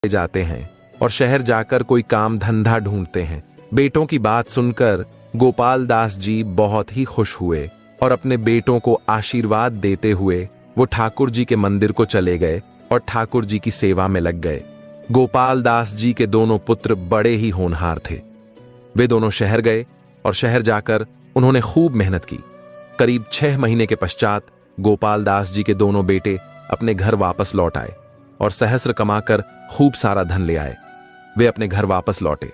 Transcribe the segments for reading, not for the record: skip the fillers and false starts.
जाते हैं और शहर जाकर कोई काम धंधा ढूंढते हैं। बेटों की बात सुनकर गोपाल दास जी बहुत ही खुश हुए और अपने बेटों को आशीर्वाद देते हुए वो ठाकुर जी के मंदिर को चले गए और ठाकुर जी की सेवा में लग गए। गोपाल दास जी के दोनों पुत्र बड़े ही होनहार थे। वे दोनों शहर गए और शहर जाकर उन्होंने खूब मेहनत की। करीब 6 महीने के पश्चात गोपाल दास जी के दोनों बेटे अपने घर वापस लौट आए और सहस्र कमाकर खूब सारा धन ले आए। वे अपने घर वापस लौटे।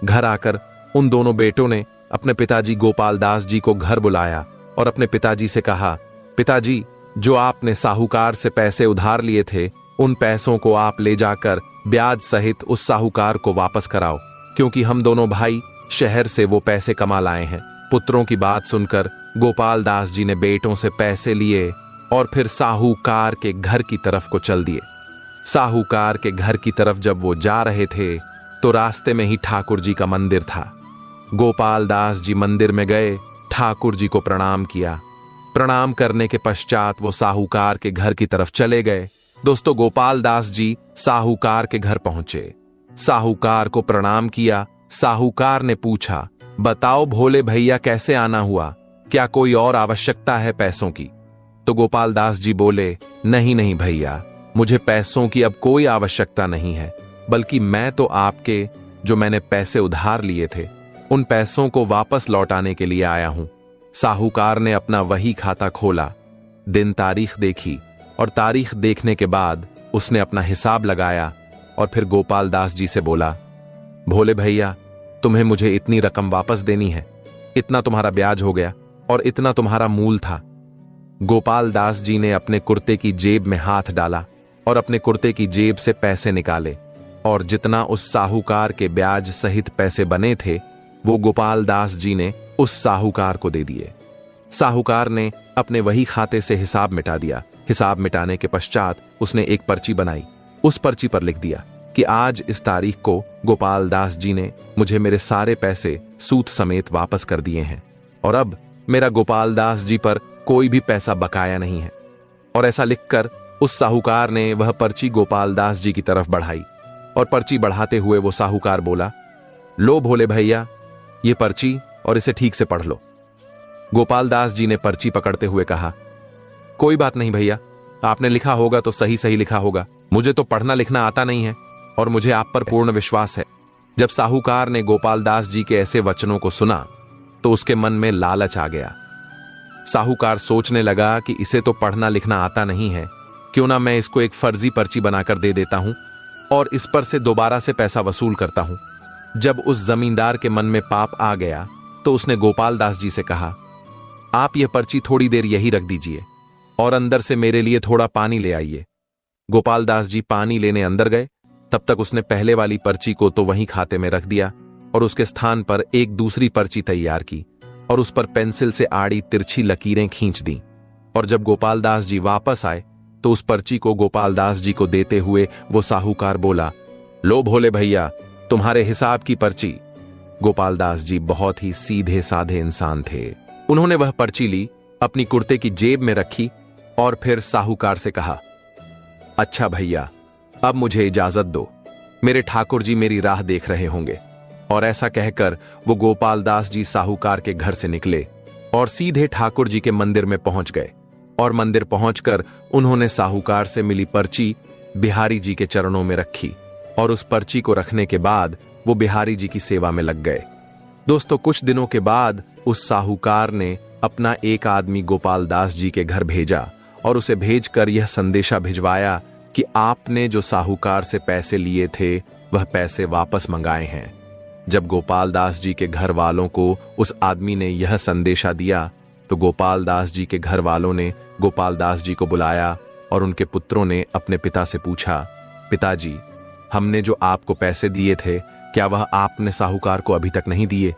घर आकर उन दोनों बेटों ने अपने पिताजी गोपाल दास जी को घर बुलाया और अपने पिताजी से कहा, पिताजी, जो आपने साहूकार से पैसे उधार लिए थे, उन पैसों को आप ले जाकर ब्याज सहित उस साहूकार को वापस कराओ, क्योंकि हम दोनों भाई शहर से वो पैसे कमा लाए हैं। पुत्रों की बात सुनकर गोपाल दास जी ने बेटों से पैसे लिए और फिर साहूकार के घर की तरफ को चल दिए। साहूकार के घर की तरफ जब वो जा रहे थे तो रास्ते में ही ठाकुर जी का मंदिर था। गोपाल दास जी मंदिर में गए, ठाकुर जी को प्रणाम किया। प्रणाम करने के पश्चात वो साहूकार के घर की तरफ चले गए। दोस्तों, गोपाल दास जी साहूकार के घर पहुंचे। साहूकार को प्रणाम किया। साहूकार ने पूछा, बताओ भोले भैया, कैसे आना हुआ? क्या कोई और आवश्यकता है पैसों की? तो गोपाल दास जी बोले, नहीं नहीं भैया, मुझे पैसों की अब कोई आवश्यकता नहीं है, बल्कि मैं तो आपके जो मैंने पैसे उधार लिए थे उन पैसों को वापस लौटाने के लिए आया हूं। साहूकार ने अपना वही खाता खोला, दिन तारीख देखी और तारीख देखने के बाद उसने अपना हिसाब लगाया और फिर गोपाल दास जी से बोला, भोले भैया, तुम्हें मुझे इतनी रकम वापस देनी है। इतना तुम्हारा ब्याज हो गया और इतना तुम्हारा मूल था। गोपाल दास जी ने अपने कुर्ते की जेब में हाथ डाला और अपने कुर्ते की जेब से पैसे निकाले और जितना उस साहूकार के ब्याज सहित पैसे बने थे वो गोपाल दास जी ने उस साहूकार को दे दिए। साहूकार ने अपने वही खाते से हिसाब मिटा दिया। हिसाब मिटाने के पश्चात उसने एक पर्ची बनाई। उस पर्ची पर लिख दिया कि आज इस तारीख को गोपाल दास जी ने मुझे मेरे सारे पैसे सूद समेत वापस कर दिए हैं और अब मेरा गोपाल दास जी पर कोई भी पैसा बकाया नहीं है। और ऐसा लिखकर उस साहूकार ने वह पर्ची गोपाल दास जी की तरफ बढ़ाई और पर्ची बढ़ाते हुए वो साहूकार बोला, लो भोले भैया, ये पर्ची और इसे ठीक से पढ़ लो। गोपाल दास जी ने पर्ची पकड़ते हुए कहा, कोई बात नहीं भैया, आपने लिखा होगा तो सही सही लिखा होगा, मुझे तो पढ़ना लिखना आता नहीं है और मुझे आप पर पूर्ण विश्वास है। जब साहूकार ने गोपाल दास जी के ऐसे वचनों को सुना तो उसके मन में लालच आ गया। साहूकार सोचने लगा कि इसे तो पढ़ना लिखना आता नहीं है, क्यों ना मैं इसको एक फर्जी पर्ची बनाकर दे देता हूं और इस पर से दोबारा से पैसा वसूल करता हूं। जब उस जमींदार के मन में पाप आ गया तो उसने गोपाल दास जी से कहा, आप ये पर्ची थोड़ी देर यही रख दीजिए और अंदर से मेरे लिए थोड़ा पानी ले आइए। गोपाल दास जी पानी लेने अंदर गए। तब तक उसने पहले वाली पर्ची को तो वहीं खाते में रख दिया और उसके स्थान पर एक दूसरी पर्ची तैयार की और उस पर पेंसिल से आड़ी तिरछी लकीरें खींच दी। और जब गोपाल दास जी वापस आए तो उस पर्ची को गोपाल दास जी को देते हुए वो साहूकार बोला, लो भोले भैया, तुम्हारे हिसाब की पर्ची। गोपाल दास जी बहुत ही सीधे साधे इंसान थे। उन्होंने वह पर्ची ली, अपनी कुर्ते की जेब में रखी और फिर साहूकार से कहा, अच्छा भैया, अब मुझे इजाजत दो, मेरे ठाकुर जी मेरी राह देख रहे होंगे। और ऐसा कहकर वो गोपाल दास जी साहूकार के घर से निकले और सीधे ठाकुर जी के मंदिर में पहुंच गए। और मंदिर पहुंचकर उन्होंने साहूकार से मिली पर्ची बिहारी जी के चरणों में रखी और उस पर्ची को रखने के बाद वो बिहारी जी की सेवा में लग गए। दोस्तों, कुछ दिनों के बाद उस साहूकार ने अपना एक आदमी गोपाल दास जी के घर भेजा और उसे भेजकर यह संदेशा भिजवाया कि आपने जो साहूकार से पैसे लिए थे वह पैसे वापस मंगाए हैं। जब गोपाल दास जी के घर वालों को उस आदमी ने यह संदेशा दिया तो गोपाल दास जी के घर वालों ने गोपाल दास जी को बुलाया और उनके पुत्रों ने अपने पिता से पूछा, पिताजी, हमने जो आपको पैसे दिए थे क्या वह आपने साहूकार को अभी तक नहीं दिए?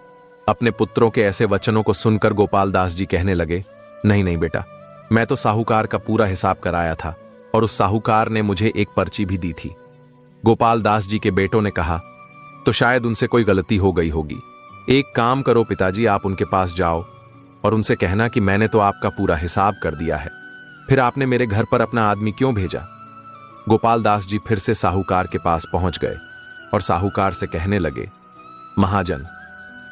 अपने पुत्रों के ऐसे वचनों को सुनकर गोपाल दास जी कहने लगे, नहीं नहीं बेटा, मैं तो साहूकार का पूरा हिसाब कराया था और उस साहूकार ने मुझे एक पर्ची भी दी थी। गोपाल दास जी के बेटों ने कहा, तो शायद उनसे कोई गलती हो गई होगी। एक काम करो पिताजी, आप उनके पास जाओ और उनसे कहना कि मैंने तो आपका पूरा हिसाब कर दिया है, फिर आपने मेरे घर पर अपना आदमी क्यों भेजा? गोपाल दास जी फिर से साहूकार के पास पहुंच गए और साहूकार से कहने लगे, महाजन,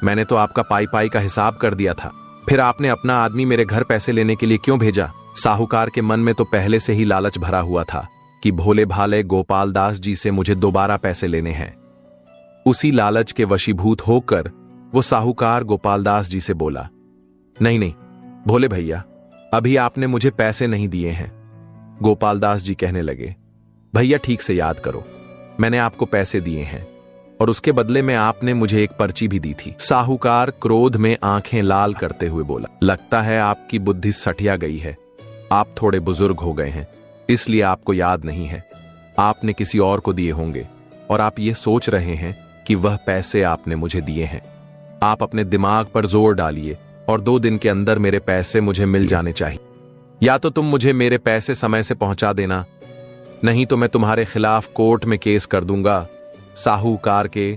मैंने तो आपका पाई पाई का हिसाब कर दिया था, फिर आपने अपना आदमी मेरे घर पैसे लेने के लिए क्यों भेजा? साहूकार के मन में तो पहले से ही लालच भरा हुआ था कि भोले भाले गोपाल दास जी से मुझे दोबारा पैसे लेने हैं। उसी लालच के वशीभूत होकर वो साहूकार गोपाल दास जी से बोला, नहीं नहीं भोले भैया, अभी आपने मुझे पैसे नहीं दिए हैं। गोपाल दास जी कहने लगे, भैया ठीक से याद करो, मैंने आपको पैसे दिए हैं और उसके बदले में आपने मुझे एक पर्ची भी दी थी। साहूकार क्रोध में आंखें लाल करते हुए बोला, लगता है आपकी बुद्धि सठिया गई है, आप थोड़े बुजुर्ग हो गए हैं, इसलिए आपको याद नहीं है। आपने किसी और को दिए होंगे और आप ये सोच रहे हैं कि वह पैसे आपने मुझे दिए हैं। आप अपने दिमाग पर जोर डालिए और 2 दिन के अंदर मेरे पैसे मुझे मिल जाने चाहिए। या तो तुम मुझे मेरे पैसे समय से पहुंचा देना, नहीं तो मैं तुम्हारे खिलाफ कोर्ट में केस कर दूंगा। साहूकार के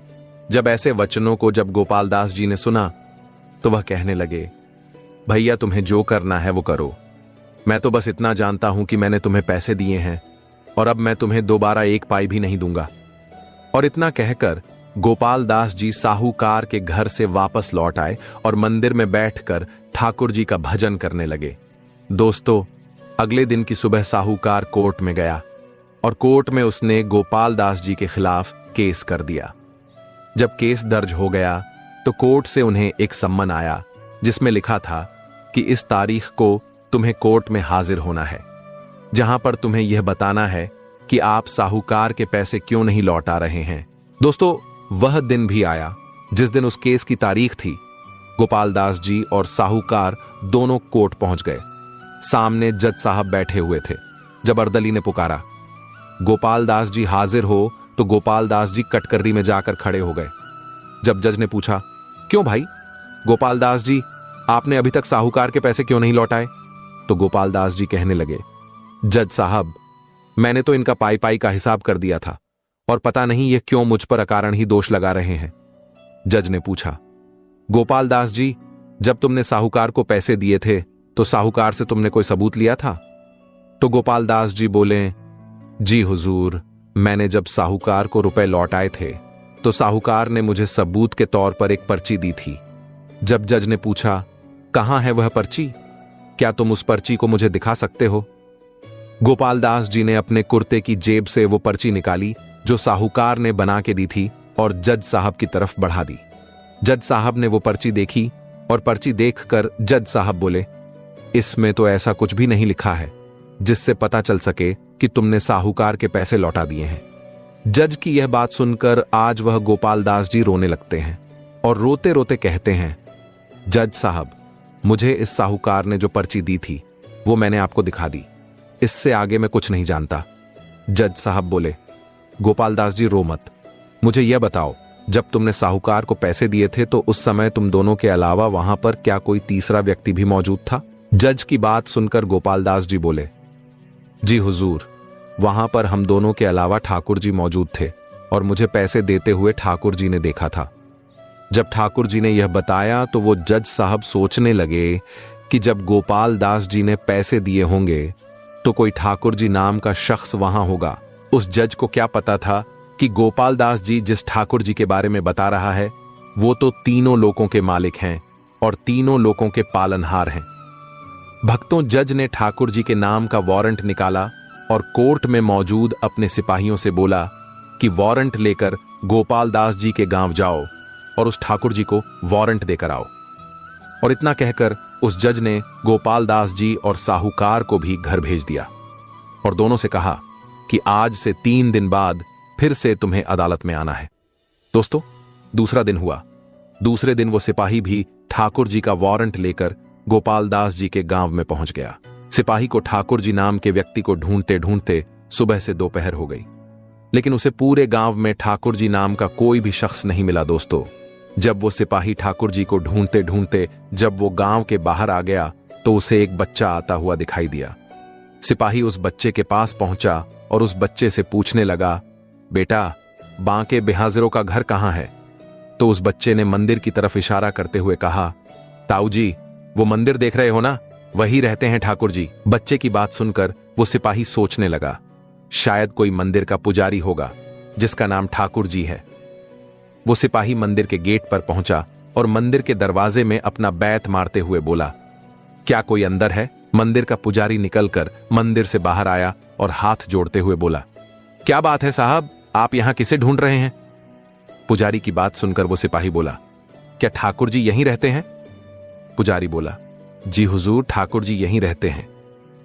जब ऐसे वचनों को जब गोपाल दास जी ने सुना तो वह कहने लगे, भैया तुम्हें जो करना है वो करो, मैं तो बस इतना जानता हूं कि मैंने तुम्हें पैसे दिए हैं और अब मैं तुम्हें दोबारा 1 पाई भी नहीं दूंगा। और इतना कहकर गोपाल दास जी साहूकार के घर से वापस लौट आए और मंदिर में बैठकर ठाकुर जी का भजन करने लगे। दोस्तों, अगले दिन की सुबह साहूकार कोर्ट में गया और कोर्ट में उसने गोपाल दास जी के खिलाफ केस कर दिया। जब केस दर्ज हो गया तो कोर्ट से उन्हें एक सम्मन आया जिसमें लिखा था कि इस तारीख को तुम्हें कोर्ट में हाजिर होना है, जहां पर तुम्हें यह बताना है कि आप साहूकार के पैसे क्यों नहीं लौटा रहे हैं। दोस्तों, वह दिन भी आया जिस दिन उस केस की तारीख थी। गोपाल दास जी और साहूकार दोनों कोर्ट पहुंच गए। सामने जज साहब बैठे हुए थे। जब अर्दली ने पुकारा, गोपाल दास जी हाजिर हो, तो गोपाल दास जी कटकर्री में जाकर खड़े हो गए। जब जज ने पूछा, क्यों भाई गोपाल दास जी, आपने अभी तक साहूकार के पैसे क्यों नहीं लौटाए? तो गोपाल दास जी कहने लगे, जज साहब, मैंने तो इनका पाई पाई का हिसाब कर दिया था और पता नहीं ये क्यों मुझ पर अकारण ही दोष लगा रहे हैं। जज ने पूछा, गोपाल दास जी, जब तुमने साहूकार को पैसे दिए थे तो साहूकार से तुमने कोई सबूत लिया था? तो गोपाल दास जी बोले, जी हुजूर, मैंने जब साहूकार को रुपए लौटाए थे तो साहूकार ने मुझे सबूत के तौर पर एक पर्ची दी थी। जब जज ने पूछा, कहां है वह पर्ची, क्या तुम उस पर्ची को मुझे दिखा सकते हो? गोपाल दास जी ने अपने कुर्ते की जेब से वो पर्ची निकाली जो साहूकार ने बना के दी थी और जज साहब की तरफ बढ़ा दी। जज साहब ने वो पर्ची देखी और पर्ची देखकर जज साहब बोले, इसमें तो ऐसा कुछ भी नहीं लिखा है जिससे पता चल सके कि तुमने साहूकार के पैसे लौटा दिए हैं। जज की यह बात सुनकर आज वह गोपाल दास जी रोने लगते हैं और रोते रोते कहते हैं, जज साहब, मुझे इस साहूकार ने जो पर्ची दी थी वो मैंने आपको दिखा दी, इससे आगे मैं कुछ नहीं जानता। जज साहब बोले, गोपाल दास जी रो मत, मुझे यह बताओ, जब तुमने साहूकार को पैसे दिए थे तो उस समय तुम दोनों के अलावा वहां पर क्या कोई तीसरा व्यक्ति भी मौजूद था? जज की बात सुनकर गोपाल दास जी बोले, जी हुजूर, वहां पर हम दोनों के अलावा ठाकुर जी मौजूद थे और मुझे पैसे देते हुए ठाकुर जी ने देखा था। जब ठाकुर जी ने यह बताया तो वो जज साहब सोचने लगे कि जब गोपाल दास जी ने पैसे दिए होंगे तो कोई ठाकुर जी नाम का शख्स वहां होगा। उस जज को क्या पता था कि गोपाल दास जी जिस ठाकुर जी के बारे में बता रहा है वो तो तीनों लोगों के मालिक हैं और तीनों लोगों के पालनहार हैं। भक्तों, जज ने ठाकुर जी के नाम का वारंट निकाला और कोर्ट में मौजूद अपने सिपाहियों से बोला कि वारंट लेकर गोपाल दास जी के गांव जाओ और उस ठाकुर जी को वारंट देकर आओ। और इतना कहकर उस जज ने गोपाल दास जी और साहूकार को भी घर भेज दिया और दोनों से कहा कि आज से 3 दिन बाद फिर से तुम्हें अदालत में आना है। दोस्तों, दूसरा दिन हुआ। दूसरे दिन वो सिपाही भी ठाकुर जी का वारंट लेकर गोपाल दास जी के गांव में पहुंच गया। सिपाही को ठाकुर जी नाम के व्यक्ति को ढूंढते ढूंढते सुबह से दोपहर हो गई, लेकिन उसे पूरे गांव में ठाकुर जी नाम का कोई भी शख्स नहीं मिला। दोस्तों, जब वो सिपाही ठाकुर जी को ढूंढते ढूंढते जब वो गांव के बाहर आ गया तो उसे एक बच्चा आता हुआ दिखाई दिया। सिपाही उस बच्चे के पास पहुंचा और उस बच्चे से पूछने लगा, बेटा, बांके बेहाजिरों का घर कहां है? तो उस बच्चे ने मंदिर की तरफ इशारा करते हुए कहा, ताऊ जी, वो मंदिर देख रहे हो ना, वही रहते हैं ठाकुर जी। बच्चे की बात सुनकर वो सिपाही सोचने लगा, शायद कोई मंदिर का पुजारी होगा जिसका नाम ठाकुर जी है। वो सिपाही मंदिर के गेट पर पहुंचा और मंदिर के दरवाजे में अपना बैत मारते हुए बोला, क्या कोई अंदर है? मंदिर का पुजारी निकलकर मंदिर से बाहर आया और हाथ जोड़ते हुए बोला, क्या बात है साहब, आप यहां किसे ढूंढ रहे हैं? पुजारी की बात सुनकर वो सिपाही बोला, क्या ठाकुर जी यहीं रहते हैं? पुजारी बोला, जी हुजूर, ठाकुर जी यहीं रहते हैं।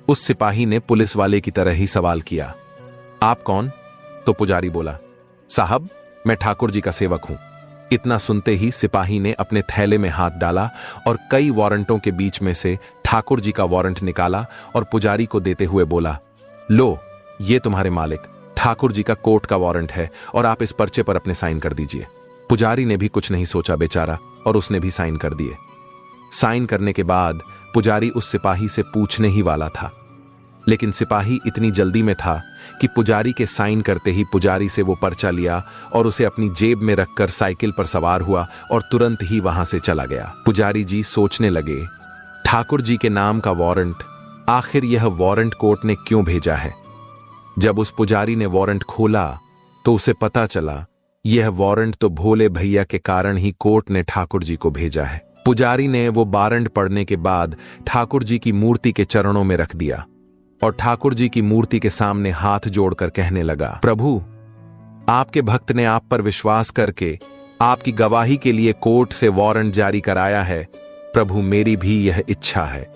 उस सिपाही ने पुलिस वाले की तरह ही सवाल किया, आप कौन? तो पुजारी बोला, साहब मैं ठाकुर जी का सेवक हूं। इतना सुनते ही सिपाही ने अपने थैले में हाथ डाला और कई वारंटों के बीच में से ठाकुर जी का वारंट निकाला और पुजारी को देते हुए बोला, लो ये तुम्हारे मालिक ठाकुर जी का कोर्ट का वारंट है और आप इस पर्चे पर अपने साइन कर दीजिए। पुजारी ने भी कुछ नहीं सोचा बेचारा, और उसने भी साइन कर दिए। साइन करने के बाद पुजारी उस सिपाही से पूछने ही वाला था, लेकिन सिपाही इतनी जल्दी में था कि पुजारी के साइन करते ही पुजारी से वो पर्चा लिया और उसे अपनी जेब में रखकर साइकिल पर सवार हुआ और तुरंत ही वहां से चला गया। पुजारी जी सोचने लगे, ठाकुर जी के नाम का वारंट, आखिर यह वारंट कोर्ट ने क्यों भेजा है? जब उस पुजारी ने वारंट खोला तो उसे पता चला यह वारंट तो भोले भैया के कारण ही कोर्ट ने ठाकुर जी को भेजा है। पुजारी ने वो वारंट पढ़ने के बाद ठाकुर जी की मूर्ति के चरणों में रख दिया और ठाकुर जी की मूर्ति के सामने हाथ जोड़कर कहने लगा, प्रभु आपके भक्त ने आप पर विश्वास करके आपकी गवाही के लिए कोर्ट से वारंट जारी कराया है। प्रभु मेरी भी यह इच्छा है।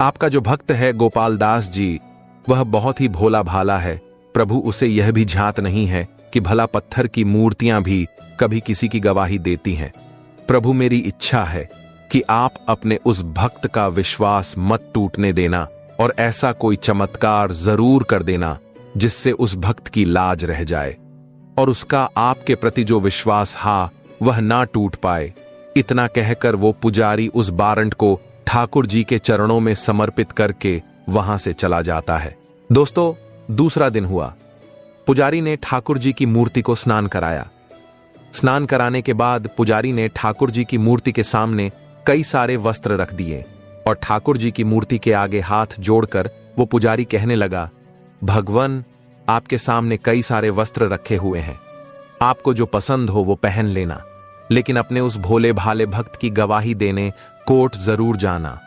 आपका जो भक्त है गोपाल दास जी, वह बहुत ही भोला भाला है। प्रभु उसे यह भी झात नहीं है कि भला पत्थर की मूर्तियां भी कभी किसी की गवाही देती हैं। प्रभु मेरी इच्छा है कि आप अपने उस भक्त का विश्वास मत टूटने देना और ऐसा कोई चमत्कार जरूर कर देना जिससे उस भक्त की लाज रह जाए और उसका आपके प्रति जो विश्वास वह ना टूट पाए। इतना कहकर वो पुजारी उस वारंट को ठाकुर जी के चरणों में समर्पित करके वहां से चला जाता है। दोस्तों, दूसरा दिन हुआ। पुजारी ने ठाकुर जी की मूर्ति को स्नान कराया। स्नान कराने के बाद पुजारी ने ठाकुर जी की मूर्ति के सामने कई सारे वस्त्र रख दिए और ठाकुर जी की मूर्ति के आगे हाथ जोड़कर वो पुजारी कहने लगा, भगवान आपके सामने कई सारे वस्त्र रखे हुए हैं, आपको जो पसंद हो वो पहन लेना, लेकिन अपने उस भोले भाले भक्त की गवाही देने कोर्ट जरूर जाना।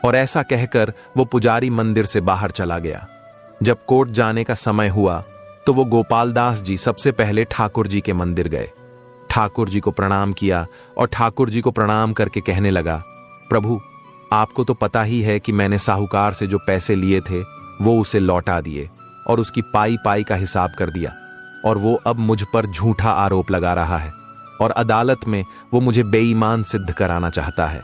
और ऐसा कहकर वो पुजारी मंदिर से बाहर चला गया। जब कोर्ट जाने का समय हुआ तो वो गोपाल दास जी सबसे पहले ठाकुर जी के मंदिर गए। ठाकुर जी को प्रणाम किया और ठाकुर जी को प्रणाम करके कहने लगा, प्रभु आपको तो पता ही है कि मैंने साहूकार से जो पैसे लिए थे वो उसे लौटा दिए और उसकी पाई पाई का हिसाब कर दिया, और वो अब मुझ पर झूठा आरोप लगा रहा है और अदालत में वो मुझे बेईमान सिद्ध कराना चाहता है।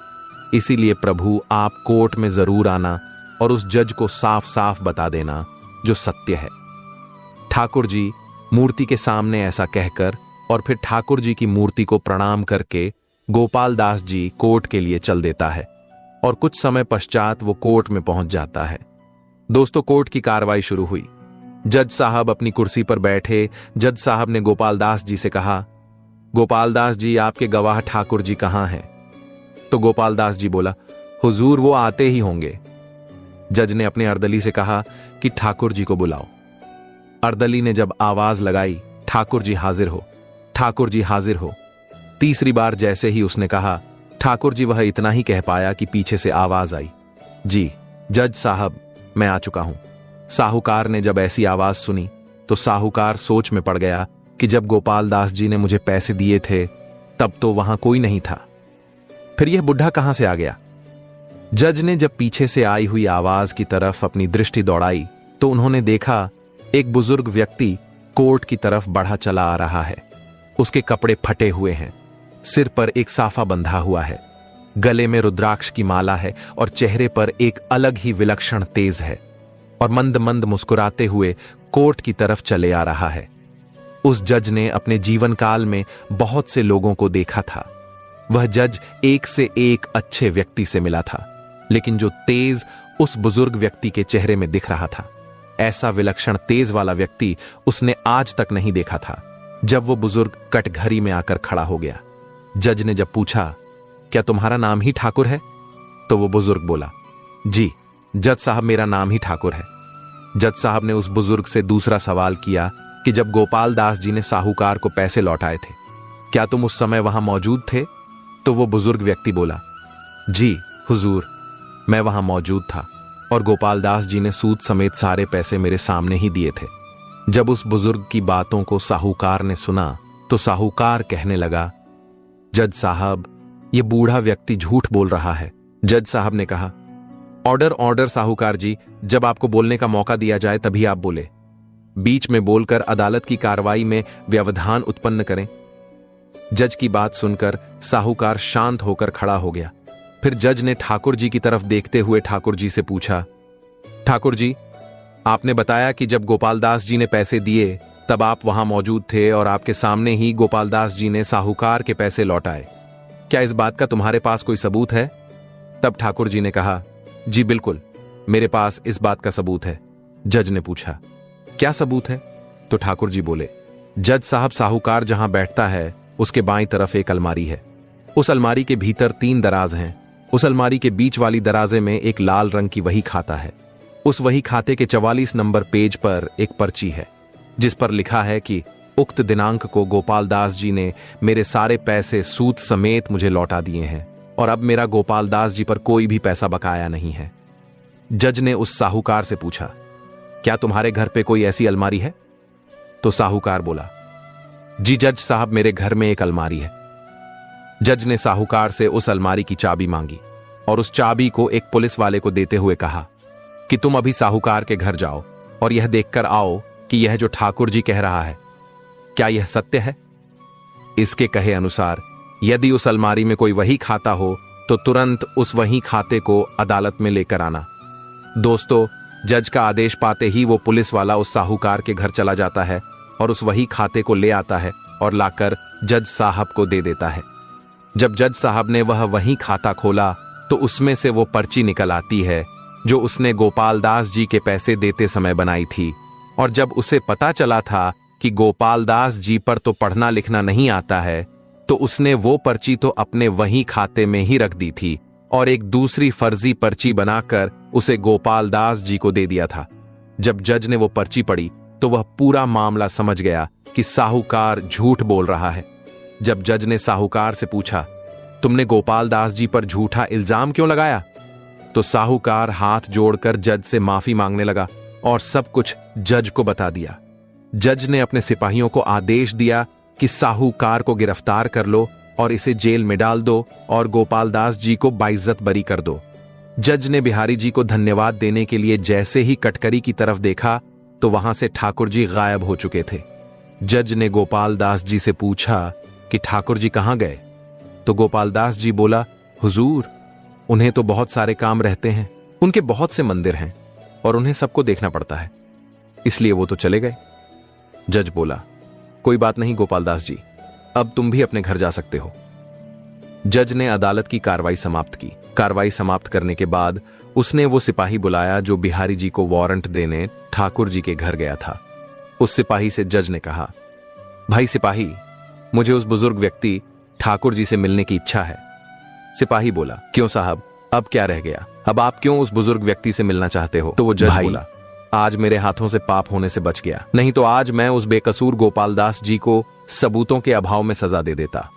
इसीलिए प्रभु आप कोर्ट में जरूर आना और उस जज को साफ साफ बता देना जो सत्य है। ठाकुर जी मूर्ति के सामने ऐसा कहकर और फिर ठाकुर जी की मूर्ति को प्रणाम करके गोपाल दास जी कोर्ट के लिए चल देता है और कुछ समय पश्चात वो कोर्ट में पहुंच जाता है। दोस्तों, कोर्ट की कार्रवाई शुरू हुई। जज साहब अपनी कुर्सी पर बैठे। जज साहब ने गोपाल दास जी से कहा, गोपाल दास जी आपके गवाह ठाकुर जी कहां हैं? तो गोपाल दास जी बोला, हुजूर वो आते ही होंगे। जज ने अपने अर्दली से कहा कि ठाकुर जी को बुलाओ। अर्दली ने जब आवाज लगाई, ठाकुर जी हाजिर हो, ठाकुर जी हाजिर हो। तीसरी बार जैसे ही उसने कहा, ठाकुर जी वह इतना ही कह पाया कि पीछे से आवाज आई, जी जज साहब मैं आ चुका हूं। साहूकार ने जब ऐसी आवाज सुनी तो साहूकार सोच में पड़ गया कि जब गोपाल दास जी ने मुझे पैसे दिए थे तब तो वहां कोई नहीं था, फिर यह बुढ़ा कहां से आ गया? जज ने जब पीछे से आई हुई आवाज की तरफ अपनी दृष्टि दौड़ाई तो उन्होंने देखा एक बुजुर्ग व्यक्ति कोर्ट की तरफ बढ़ा चला आ रहा है। उसके कपड़े फटे हुए हैं, सिर पर एक साफा बंधा हुआ है, गले में रुद्राक्ष की माला है और चेहरे पर एक अलग ही विलक्षण तेज है और मंद मंद मुस्कुराते हुए कोर्ट की तरफ चले आ रहा है। उस जज ने अपने जीवन काल में बहुत से लोगों को देखा था। वह जज एक से एक अच्छे व्यक्ति से मिला था, लेकिन जो तेज उस बुजुर्ग व्यक्ति के चेहरे में दिख रहा था, ऐसा विलक्षण तेज वाला व्यक्ति उसने आज तक नहीं देखा था। जब वो बुजुर्ग कटघरी में आकर खड़ा हो गया, जज ने जब पूछा, क्या तुम्हारा नाम ही ठाकुर है? तो वो बुजुर्ग बोला, जी जज साहब मेरा नाम ही ठाकुर है। जज साहब ने उस बुजुर्ग से दूसरा सवाल किया कि जब गोपाल दास जी ने साहूकार को पैसे लौटाए थे, क्या तुम उस समय वहां मौजूद थे? तो वो बुजुर्ग व्यक्ति बोला, जी हुजूर, मैं वहां मौजूद था और गोपाल दास जी ने सूद समेत सारे पैसे मेरे सामने ही दिए थे। जब उस बुजुर्ग की बातों को साहूकार ने सुना तो साहूकार कहने लगा, जज साहब, ये बूढ़ा व्यक्ति झूठ बोल रहा है। जज साहब ने कहा, ऑर्डर ऑर्डर साहूकार जी, जब आपको बोलने का मौका दिया जाए तभी आप बोले। बीच में बोलकर अदालत की कार्रवाई में व्यवधान उत्पन्न करें। जज की बात सुनकर साहूकार शांत होकर खड़ा हो गया। फिर जज ने ठाकुर जी की तरफ देखते हुए ठाकुर जी से पूछा, ठाकुर जी, आपने बताया कि जब गोपाल दास जी ने पैसे दिए तब आप वहां मौजूद थे और आपके सामने ही गोपाल दास जी ने साहूकार के पैसे लौटाए। क्या इस बात का तुम्हारे पास कोई सबूत है? तब ठाकुर जी ने कहा, जी बिल्कुल, मेरे पास इस बात का सबूत है। जज ने पूछा, क्या सबूत है? तो ठाकुर जी बोले, जज साहब, साहूकार जहां बैठता है उसके बाईं तरफ एक अलमारी है। उस अलमारी के भीतर 3 दराज हैं। उस अलमारी के बीच वाली दराजे में एक लाल रंग की वही खाता है। उस वही खाते के 44 नंबर पेज पर एक पर्ची है जिस पर लिखा है कि उक्त दिनांक को गोपाल दास जी ने मेरे सारे पैसे सूद समेत मुझे लौटा दिए हैं और अब मेरा गोपाल दास जी पर कोई भी पैसा बकाया नहीं है। जज ने उस साहूकार से पूछा, क्या तुम्हारे घर पे कोई ऐसी अलमारी है? तो साहूकार बोला, जी जज साहब, मेरे घर में एक अलमारी है। जज ने साहूकार से उस अलमारी की चाबी मांगी और उस चाबी को एक पुलिस वाले को देते हुए कहा कि तुम अभी साहूकार के घर जाओ और यह देखकर आओ कि यह जो ठाकुर जी कह रहा है, क्या यह सत्य है? इसके कहे अनुसार यदि उस अलमारी में कोई वही खाता हो तो तुरंत उस वही खाते को अदालत में लेकर आना। दोस्तों, जज का आदेश पाते ही वो पुलिस वाला उस साहूकार के घर चला जाता है और उस वही खाते को ले आता है और लाकर जज साहब को दे देता है। जब जज साहब ने वही खाता खोला तो उसमें से वो पर्ची निकल आती है जो उसने गोपाल दास जी के पैसे देते समय बनाई थी। और जब उसे पता चला था कि गोपाल दास जी पर तो पढ़ना लिखना नहीं आता है तो उसने वो पर्ची तो अपने वही खाते में ही रख दी थी और एक दूसरी फर्जी पर्ची बनाकर उसे गोपाल दास जी को दे दिया था। जब जज ने वो पर्ची पढ़ी तो वह पूरा मामला समझ गया कि साहूकार झूठ बोल रहा है। जब जज ने साहूकार से पूछा, तुमने गोपाल दास जी पर झूठा इल्जाम क्यों लगाया? तो साहूकार हाथ जोड़कर जज से माफी मांगने लगा और सब कुछ जज को बता दिया। जज ने अपने सिपाहियों को आदेश दिया कि साहूकार को गिरफ्तार कर लो और इसे जेल में डाल दो और गोपाल दास जी को बाइज्जत बरी कर दो। जज ने बिहारी जी को धन्यवाद देने के लिए जैसे ही कटकरी की तरफ देखा तो वहां से ठाकुर जी गायब हो चुके थे। जज ने गोपाल दास जी से पूछा कि ठाकुर जी कहां गए? तो गोपाल दास जी बोला, हुजूर, उन्हें तो बहुत सारे काम रहते हैं, उनके बहुत से मंदिर हैं और उन्हें सबको देखना पड़ता है, इसलिए वो तो चले गए। जज बोला, कोई बात नहीं गोपाल दास जी, अब तुम भी अपने घर जा सकते हो। जज ने अदालत की कार्रवाई समाप्त की। कार्रवाई समाप्त करने के बाद उसने वो सिपाही बुलाया जो बिहारी जी को वारंट देने ठाकुर जी के घर गया था। उस सिपाही से जज ने कहा, भाई सिपाही, मुझे उस बुजुर्ग व्यक्ति ठाकुर जी से मिलने की इच्छा है। सिपाही बोला, क्यों साहब, अब क्या रह गया? अब आप क्यों उस बुजुर्ग व्यक्ति से मिलना चाहते हो? तो वो जज बोला, आज मेरे हाथों से पाप होने से बच गया, नहीं तो आज मैं उस बेकसूर गोपाल दास जी को सबूतों के अभाव में सजा दे देता।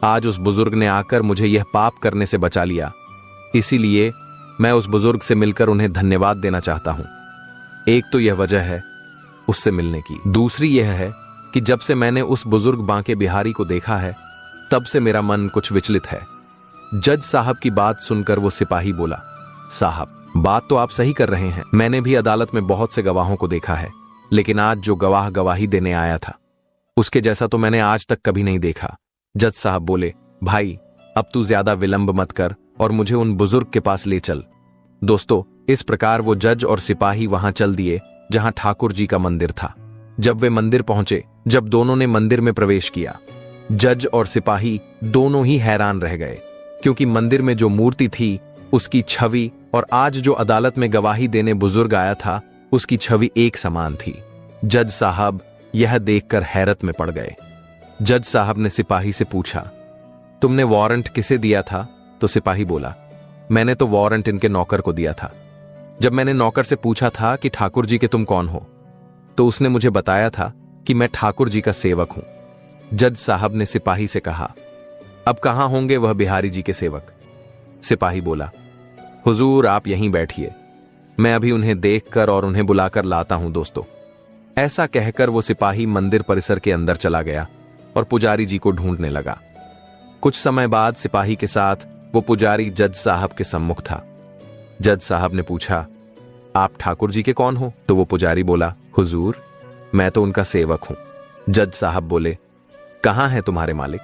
आज उस बुजुर्ग ने आकर मुझे यह पाप करने से बचा लिया, इसीलिए मैं उस बुजुर्ग से मिलकर उन्हें धन्यवाद देना चाहता हूं। एक तो यह वजह है उससे मिलने की, दूसरी यह है कि जब से मैंने उस बुजुर्ग बांके बिहारी को देखा है तब से मेरा मन कुछ विचलित है। जज साहब की बात सुनकर वो सिपाही बोला, साहब, बात तो आप सही कर रहे हैं, मैंने भी अदालत में बहुत से गवाहों को देखा है, लेकिन आज जो गवाह गवाही देने आया था उसके जैसा तो मैंने आज तक कभी नहीं देखा। जज साहब बोले, भाई अब तू ज्यादा विलंब मत कर और मुझे उन बुजुर्ग के पास ले चल। दोस्तों, इस प्रकार वो जज और सिपाही वहां चल दिए जहां ठाकुर जी का मंदिर था। जब वे मंदिर पहुंचे, जब दोनों ने मंदिर में प्रवेश किया, जज और सिपाही दोनों ही हैरान रह गए, क्योंकि मंदिर में जो मूर्ति थी उसकी छवि और आज जो अदालत में गवाही देने बुजुर्ग आया था उसकी छवि एक समान थी। जज साहब यह देखकर हैरत में पड़ गए। जज साहब ने सिपाही से पूछा, तुमने वारंट किसे दिया था? तो सिपाही बोला, मैंने तो वारंट इनके नौकर को दिया था। जब मैंने नौकर से पूछा था कि ठाकुर जी के तुम कौन हो, तो उसने मुझे बताया था कि मैं ठाकुर जी का सेवक हूं। जज साहब ने सिपाही से कहा, अब कहां होंगे वह बिहारी जी के सेवक? सिपाही बोला, हुजूर आप यहीं बैठिए, मैं अभी उन्हें देखकर और उन्हें बुलाकर लाता हूं दोस्तों। ऐसा कहकर वो सिपाही मंदिर परिसर के अंदर चला गया और पुजारी जी को ढूंढने लगा। कुछ समय बाद सिपाही के साथ वो पुजारी जज साहब के सम्मुख था। जज साहब ने पूछा, आप ठाकुर जी के कौन हो? तो वो पुजारी बोला, हुजूर मैं तो उनका सेवक हूं। जज साहब बोले, कहां है तुम्हारे मालिक?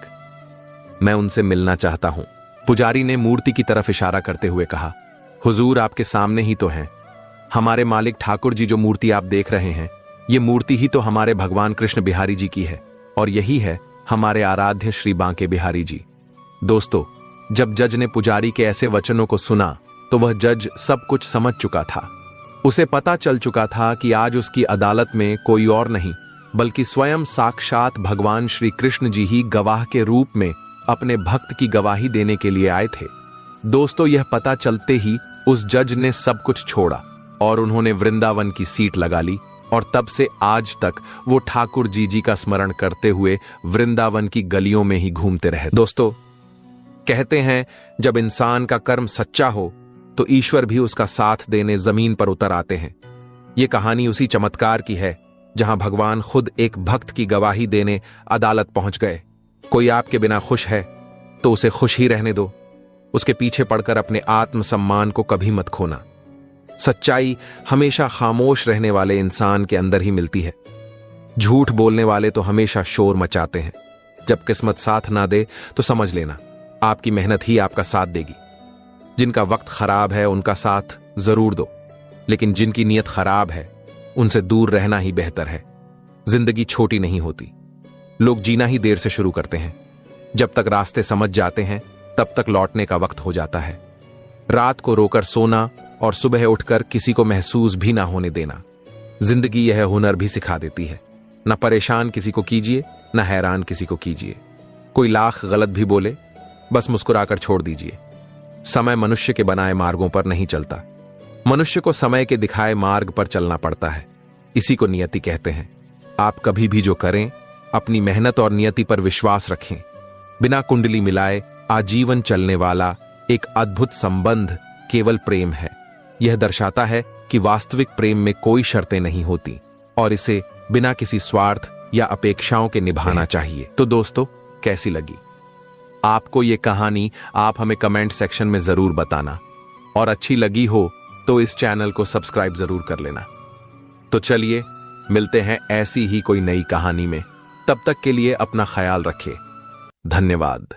मैं उनसे मिलना चाहता हूं। पुजारी ने मूर्ति की तरफ इशारा करते हुए कहा, हुजूर आपके सामने ही तो हैं। हमारे मालिक ठाकुर जी जो मूर्ति आप देख रहे हैं, ये मूर्ति ही तो हमारे भगवान कृष्ण बिहारी जी की है और यही है हमारे आराध्य श्री बांके बिहारी जी। दोस्तों, जब जज ने पुजारी के ऐसे वचनों को सुना तो वह जज सब कुछ समझ चुका था। उसे पता चल चुका था कि आज उसकी अदालत में कोई और नहीं बल्कि स्वयं साक्षात भगवान श्री कृष्ण जी ही गवाह के रूप में अपने भक्त की गवाही देने के लिए आए थे। दोस्तों, यह पता चलते ही उस जज ने सब कुछ छोड़ा और उन्होंने वृंदावन की सीट लगा ली और तब से आज तक वो ठाकुर जी का स्मरण करते हुए वृंदावन की गलियों में ही घूमते रहे। दोस्तों, कहते हैं जब इंसान का कर्म सच्चा हो तो ईश्वर भी उसका साथ देने जमीन पर उतर आते हैं। ये कहानी उसी चमत्कार की है जहां भगवान खुद एक भक्त की गवाही देने अदालत पहुंच गए। कोई आपके बिना खुश है तो उसे खुश ही रहने दो, उसके पीछे पड़कर अपने आत्मसम्मान को कभी मत खोना। सच्चाई हमेशा खामोश रहने वाले इंसान के अंदर ही मिलती है। झूठ बोलने वाले तो हमेशा शोर मचाते हैं। जब किस्मत साथ ना दे तो समझ लेना आपकी मेहनत ही आपका साथ देगी। जिनका वक्त खराब है उनका साथ जरूर दो, लेकिन जिनकी नीयत खराब है उनसे दूर रहना ही बेहतर है। जिंदगी छोटी नहीं होती, लोग जीना ही देर से शुरू करते हैं। जब तक रास्ते समझ जाते हैं तब तक लौटने का वक्त हो जाता है। रात को रोकर सोना और सुबह उठकर किसी को महसूस भी ना होने देना, जिंदगी यह हुनर भी सिखा देती है। न परेशान किसी को कीजिए, न हैरान किसी को कीजिए। कोई लाख गलत भी बोले, बस मुस्कुराकर छोड़ दीजिए। समय मनुष्य के बनाए मार्गों पर नहीं चलता, मनुष्य को समय के दिखाए मार्ग पर चलना पड़ता है। इसी को नियति कहते हैं। आप कभी भी जो करें अपनी मेहनत और नियति पर विश्वास रखें। बिना कुंडली मिलाए आजीवन चलने वाला एक अद्भुत संबंध केवल प्रेम है। यह दर्शाता है कि वास्तविक प्रेम में कोई शर्तें नहीं होती और इसे बिना किसी स्वार्थ या अपेक्षाओं के निभाना चाहिए। तो दोस्तों, कैसी लगी आपको ये कहानी? आप हमें कमेंट सेक्शन में जरूर बताना और अच्छी लगी हो तो इस चैनल को सब्सक्राइब जरूर कर लेना। तो चलिए मिलते हैं ऐसी ही कोई नई कहानी में। तब तक के लिए अपना ख्याल रखें। धन्यवाद।